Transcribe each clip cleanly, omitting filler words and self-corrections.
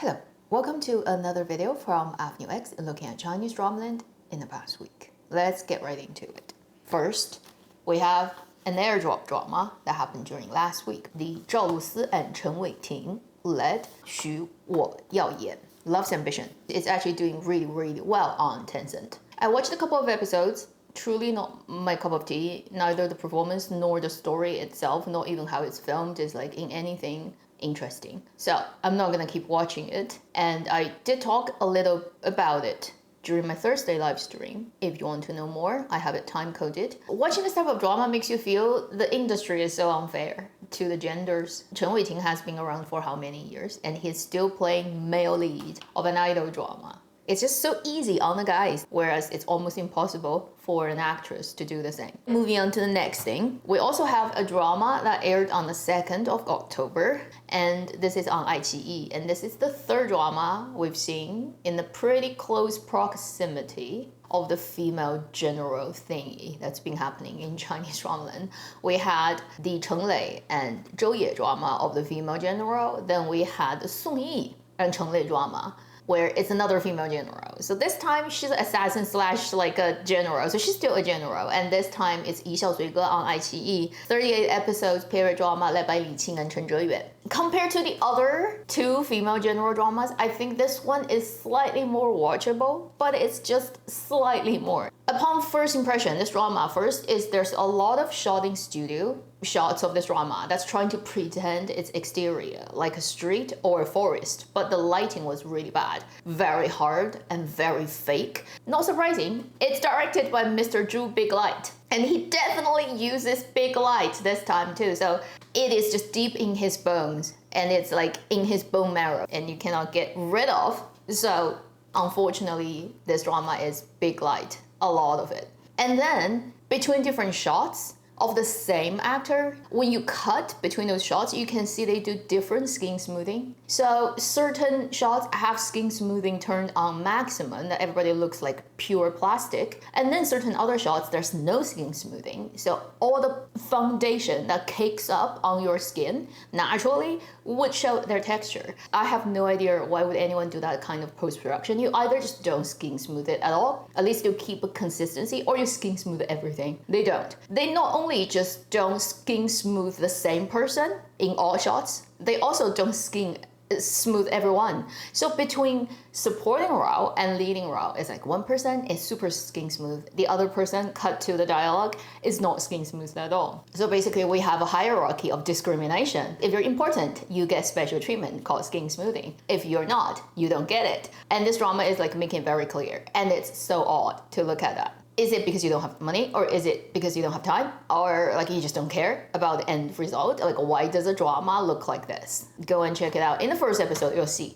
Hello, welcome to another video from Avenue X looking at Chinese dramaland in the past week. Let's get right into it. First, we have an airdrop drama that happened during last week. The Zhao Lusi and Chen Weiting led Xu Wo Yao Yan Love's Ambition. It's actually doing really well on Tencent. I watched a couple of episodes. Truly not my cup of tea. Neither the performance nor the story itself, not even how it's filmed, is like in anything interesting. So I'm not gonna keep watching it. And I did talk a little about it during my Thursday live stream. If you want to know more, I have it time coded. Watching this type of drama makes you feel the industry is so unfair to the genders. Chen Weiting has been around for how many years, and he's still playing male lead of an idol drama. It's just so easy on the guys, whereas it's almost impossible for an actress to do the same. Moving on to the next thing, we also have a drama that aired on the 2nd of October, and this is on iQIYI, and this is the third drama we've seen in the pretty close proximity of the female general thingy that's been happening in Chinese dramaland. We had the Cheng Lei and Zhou Ye drama of the female general, then we had the Song Yi and Cheng Lei drama, where it's another female general. So this time she's an assassin slash like a general. So she's still a general. And this time it's Yi Xiaosui Ge on iQIYI. 38 episodes, period drama led by Li Qing and Chen Zheyuan. Compared to the other two female general dramas, I think this one is slightly more watchable, but it's just slightly more. Upon first impression, this drama first is there's a lot of shot in studio shots of this drama that's trying to pretend it's exterior, like a street or a forest, but the lighting was really bad, very hard and very fake. Not surprising, it's directed by Mr. Zhu Big Light, and he definitely uses big light this time too, so it is just deep in his bones, and it's like in his bone marrow, and you cannot get rid of. So unfortunately, this drama is big light, a lot of it. And then between different shots of the same actor, when you cut between those shots, you can see they do different skin smoothing. So certain shots have skin smoothing turned on maximum, that everybody looks like pure plastic. And then certain other shots, there's no skin smoothing. So all the foundation that cakes up on your skin naturally would show their texture. I have no idea why would anyone do that kind of post-production. You either just don't skin smooth it at all, at least you keep a consistency, or you skin smooth everything. They don't. They not only just don't skin smooth the same person in all shots, they also don't skin smooth everyone. So between supporting role and leading role, it's like one person is super skin smooth, the other person cut to the dialogue is not skin smooth at all. So basically we have a hierarchy of discrimination. If you're important, you get special treatment called skin smoothing. If you're not, you don't get it. And this drama is like making it very clear, and it's so odd to look at that. Is it because you don't have money, or is it because you don't have time, or like you just don't care about the end result? Like, why does a drama look like this? Go and check it out. In the first episode, you'll see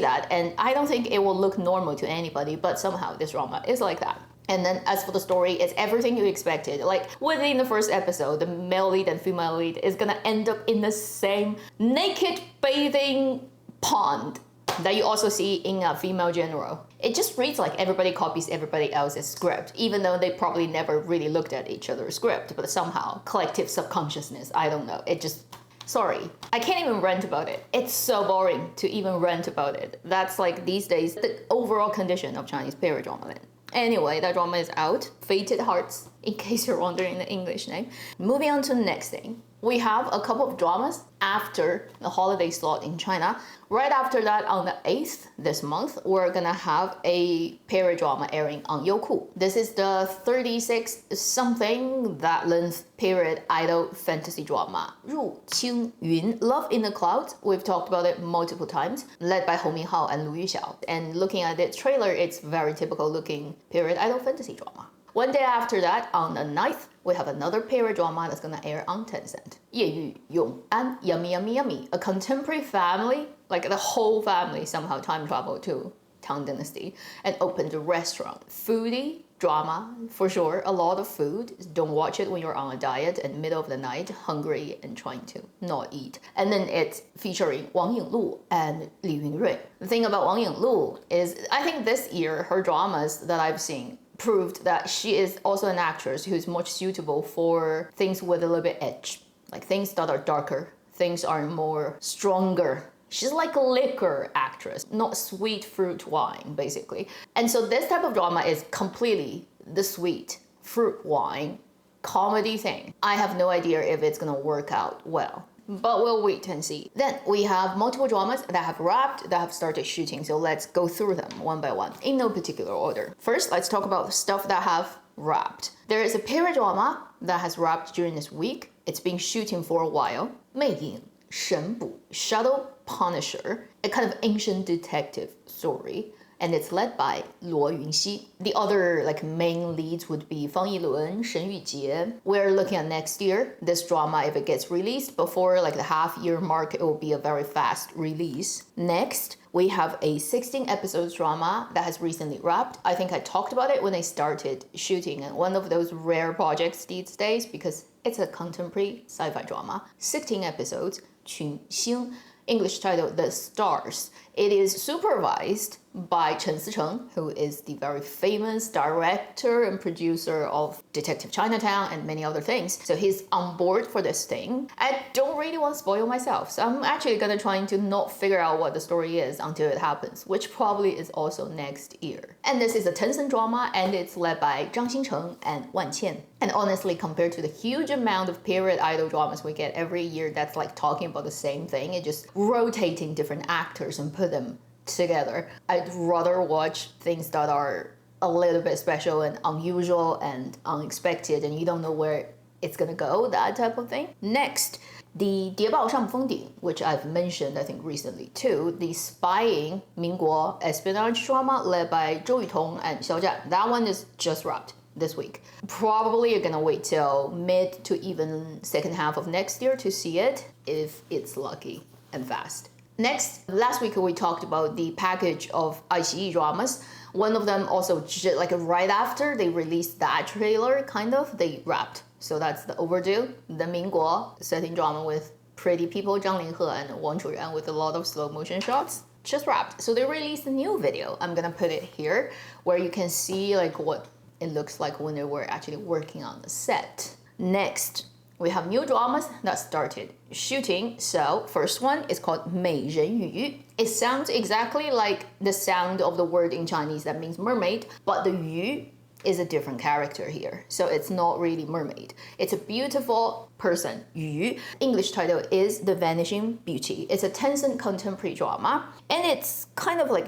that, and I don't think it will look normal to anybody, but somehow this drama is like that. And then as for the story, it's everything you expected. Like within the first episode, the male lead and female lead is gonna end up in the same naked bathing pond that you also see in a female general. It just reads like everybody copies everybody else's script, even though they probably never really looked at each other's script, but somehow, collective subconsciousness, I don't know, it just, sorry. I can't even rant about it. It's so boring to even rant about it. That's like these days, the overall condition of Chinese period drama. Anyway, that drama is out, Fated Hearts, in case you're wondering the English name. Moving on to the next thing. We have a couple of dramas after the holiday slot in China. Right after that, on the 8th this month, we're gonna have a period drama airing on Youku. This is the 36-something that length period idol fantasy drama, 入青云, Love in the Clouds. We've talked about it multiple times, led by Hou Minhao and Lu Yuxiao. And looking at the trailer, it's very typical looking period idol fantasy drama. One day after that, on the 9th, we have another period drama that's gonna air on Tencent. 夜雨永安 Yummy Yummy Yummy, a contemporary family, like the whole family somehow time traveled to Tang Dynasty and opened a restaurant. Foodie drama, for sure, a lot of food. Don't watch it when you're on a diet in the middle of the night, hungry and trying to not eat. And then it's featuring Wang Yinglu and Li Yunrui. The thing about Wang Yinglu is, I think this year, her dramas that I've seen proved that she is also an actress who's much suitable for things with a little bit edge, like things that are darker, things are more stronger She's like a liquor actress, not sweet fruit wine, basically. And so this type of drama is completely the sweet fruit wine comedy thing. I have no idea if it's gonna work out well, but we'll wait and see. Then we have multiple dramas that have wrapped, that have started shooting. So let's go through them one by one in no particular order. First, let's talk about stuff that have wrapped. There is a period drama that has wrapped during this week. It's been shooting for a while. 魅影神捕 Shadow Punisher, a kind of ancient detective story. And it's led by Luo Yunxi. The other main leads would be Fang Yilun, Shen Yujie. We're looking at next year. This drama, if it gets released before the half-year mark, it will be a very fast release. Next, we have a 16 episodes drama that has recently wrapped. I think I talked about it when I started shooting, and one of those rare projects these days because it's a contemporary sci-fi drama. 16 episodes, 群星. English title, The Stars. It is supervised by Chen Sicheng, who is the very famous director and producer of Detective Chinatown and many other things. So he's on board for this thing. I don't really want to spoil myself, so I'm actually gonna try to not figure out what the story is until it happens, which probably is also next year. And this is a Tencent drama, and it's led by Zhang Xingcheng and Wan Qian. And honestly, compared to the huge amount of period idol dramas we get every year that's talking about the same thing, it just rotating different actors and put them together. I'd rather watch things that are a little bit special and unusual and unexpected and you don't know where it's gonna go, that type of thing. Next, the 谍报上风顶, which I've mentioned I think recently too, the spying 民国 espionage drama led by Zhou Yutong and Xiao Zhan. That one is just wrapped this week. Probably you're gonna wait till mid to even second half of next year to see it if it's lucky and fast. Next, last week we talked about the package of iQIYI dramas. One of them also right after they released that trailer, they wrapped. So that's the Overdo, the Mingguo setting drama with pretty people, Zhang Linghe and Wang Chuyan with a lot of slow motion shots. Just wrapped. So they released a new video. I'm gonna put it here where you can see what it looks like when they were actually working on the set. Next, we have new dramas that started shooting. So first one is called 美人鱼. It sounds exactly like the sound of the word in Chinese that means mermaid, but the yu is a different character here. So it's not really mermaid. It's a beautiful person, Yu. English title is The Vanishing Beauty. It's a Tencent contemporary drama. And it's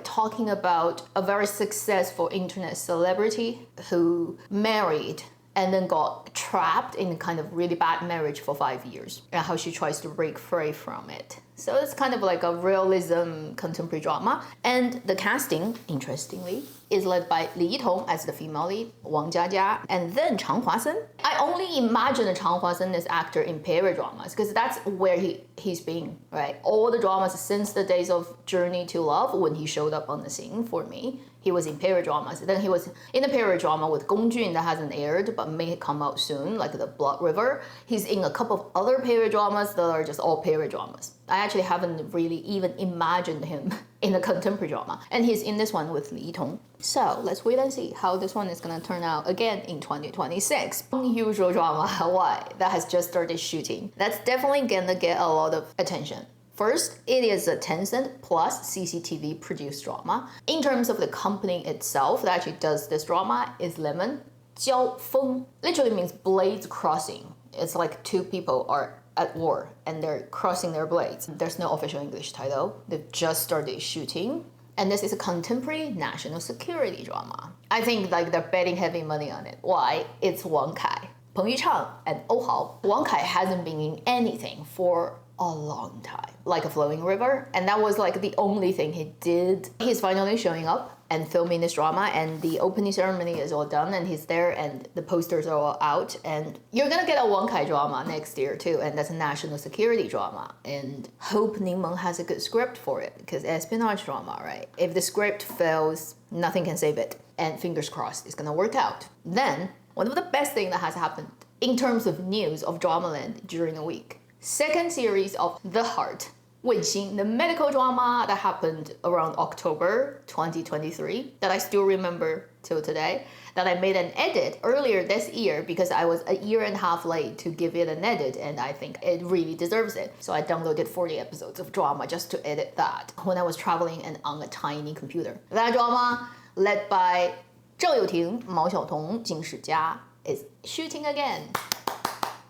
talking about a very successful internet celebrity who married and then got trapped in a really bad marriage for 5 years and how she tries to break free from it. So it's a realism contemporary drama. And the casting, interestingly, is led by Li Yitong as the female lead, Wang Jiajia, and then Chang Huasen. I only imagine Chang Huasen as actor in period dramas because that's where he's been, right? All the dramas since the days of Journey to Love when he showed up on the scene for me. He was in period dramas. Then he was in a period drama with Gong Jun that hasn't aired but may come out soon, like The Blood River. He's in a couple of other period dramas that are just all period dramas. I actually haven't really even imagined him in a contemporary drama. And he's in this one with Li Yitong. So let's wait and see how this one is gonna turn out again in 2026. Unusual drama, Hawaii, that has just started shooting. That's definitely gonna get a lot of attention. First, it is a Tencent plus CCTV produced drama. In terms of the company itself that actually does this drama is Lemon. Jiao Feng literally means blades crossing. It's like two people are at war and they're crossing their blades. There's no official English title. They've just started shooting. And this is a contemporary national security drama. I think they're betting heavy money on it. Why? It's Wang Kai, Peng Yuchang, and Oh Hao. Wang Kai hasn't been in anything for a long time, like a flowing river, and that was the only thing he did. He's finally showing up and filming this drama, and the opening ceremony is all done, and he's there, and the posters are all out, and you're gonna get a Wang Kai drama next year too, and that's a national security drama, and hope Ningmeng has a good script for it, because espionage drama, right? If the script fails, nothing can save it, and fingers crossed it's gonna work out. Then, one of the best things that has happened in terms of news of Dramaland during the week, second series of The Heart Wenxing, the medical drama that happened around October 2023 that I still remember till today, that I made an edit earlier this year because I was a year and a half late to give it an edit and I think it really deserves it. So I downloaded 40 episodes of drama just to edit that when I was traveling and on a tiny computer. That drama, led by Zhao Youting, Mao Xiaotong, Jin Shijia, is shooting again.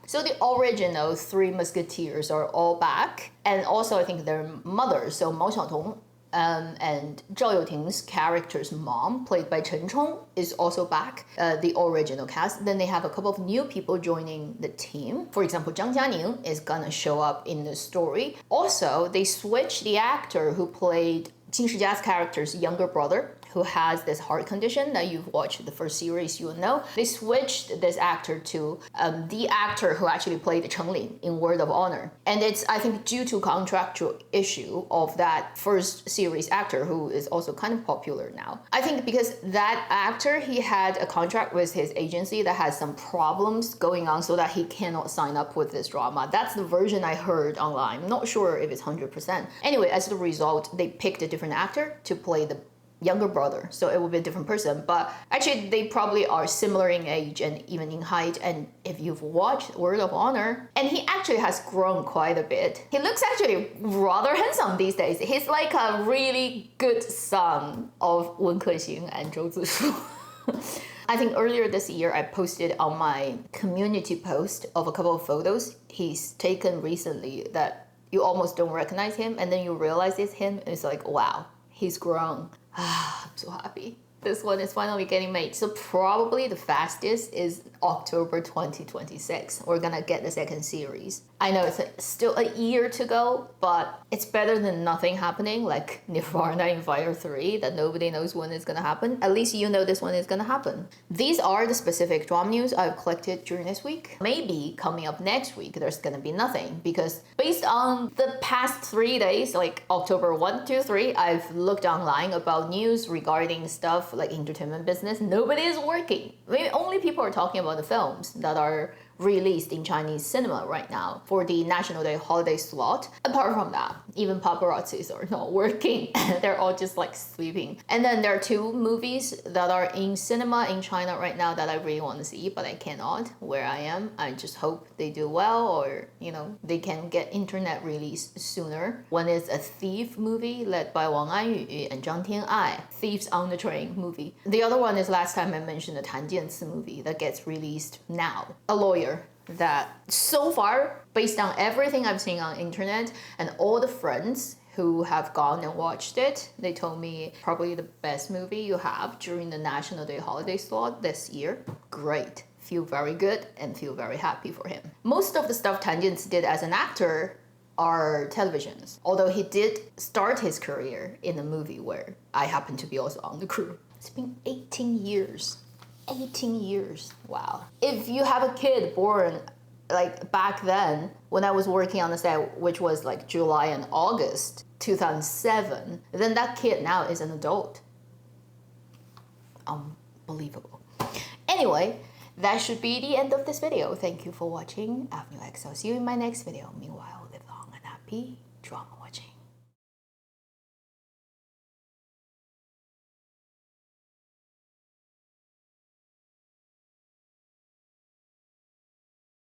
So the original Three Musketeers are all back, and also I think their mothers, so Mao Xiaotong and Zhao Youting's character's mom, played by Chen Chong, is also back, the original cast. Then they have a couple of new people joining the team. For example, Zhang Jianing is gonna show up in the story. Also, they switched the actor who played Jin Shijia's character's younger brother, who has this heart condition that you've watched the first series, you will know. They switched this actor to the actor who actually played Cheng Lin in Word of Honor. And it's, I think, due to contractual issue of that first series actor who is also kind of popular now. I think because that actor, he had a contract with his agency that has some problems going on so that he cannot sign up with this drama. That's the version I heard online. I'm not sure if it's 100%. Anyway, as a result, they picked a different actor to play the younger brother, so it will be a different person, but actually they probably are similar in age and even in height. And if you've watched Word of Honor, and he actually has grown quite a bit. He looks actually rather handsome these days. He's like a really good son of Wen Kexing and Zhou Zishu. I think earlier this year I posted on my community post of a couple of photos he's taken recently that you almost don't recognize him, and then you realize it's him, and it's like, wow, he's grown. I'm so happy. This one is finally getting made. So probably the fastest is October 2026. We're gonna get the second series. I know it's still a year to go, but it's better than nothing happening, like Nirvana in Fire 3, that nobody knows when it's gonna happen. At least you know this one is gonna happen. These are the specific drama news I've collected during this week. Maybe coming up next week, there's gonna be nothing, because based on the past 3 days, like October 1, 2, 3, I've looked online about news regarding stuff like entertainment business. Nobody is working. Maybe only people are talking about the films that are released in Chinese cinema right now for the National Day holiday slot. Apart from that, even paparazzis are not working. They're all just like sleeping. And then there are 2 movies that are in cinema in China right now that I really want to see, but I cannot where I am. I just hope they do well, or you know, they can get internet release sooner. One is a thief movie led by Wang and Zhang Tian'ai, Thieves on the Train movie. The other one is last time I mentioned the Tan Jianci movie that gets released now. A lawyer that so far, based on everything I've seen on internet and all the friends who have gone and watched it, they told me probably the best movie you have during the National Day holiday slot this year. Great. Feel very good and feel very happy for him. Most of the stuff Tan Jianci did as an actor are televisions, although he did start his career in a movie where I happen to be also on the crew. It's been 18 years. 18 years. Wow. If you have a kid born like back then, when I was working on the set, which was like July and August 2007, then that kid now is an adult. Unbelievable. Anyway, that should be the end of this video. Thank you for watching Avenue X. I'll see you in my next video. Meanwhile, live long and happy. Drama.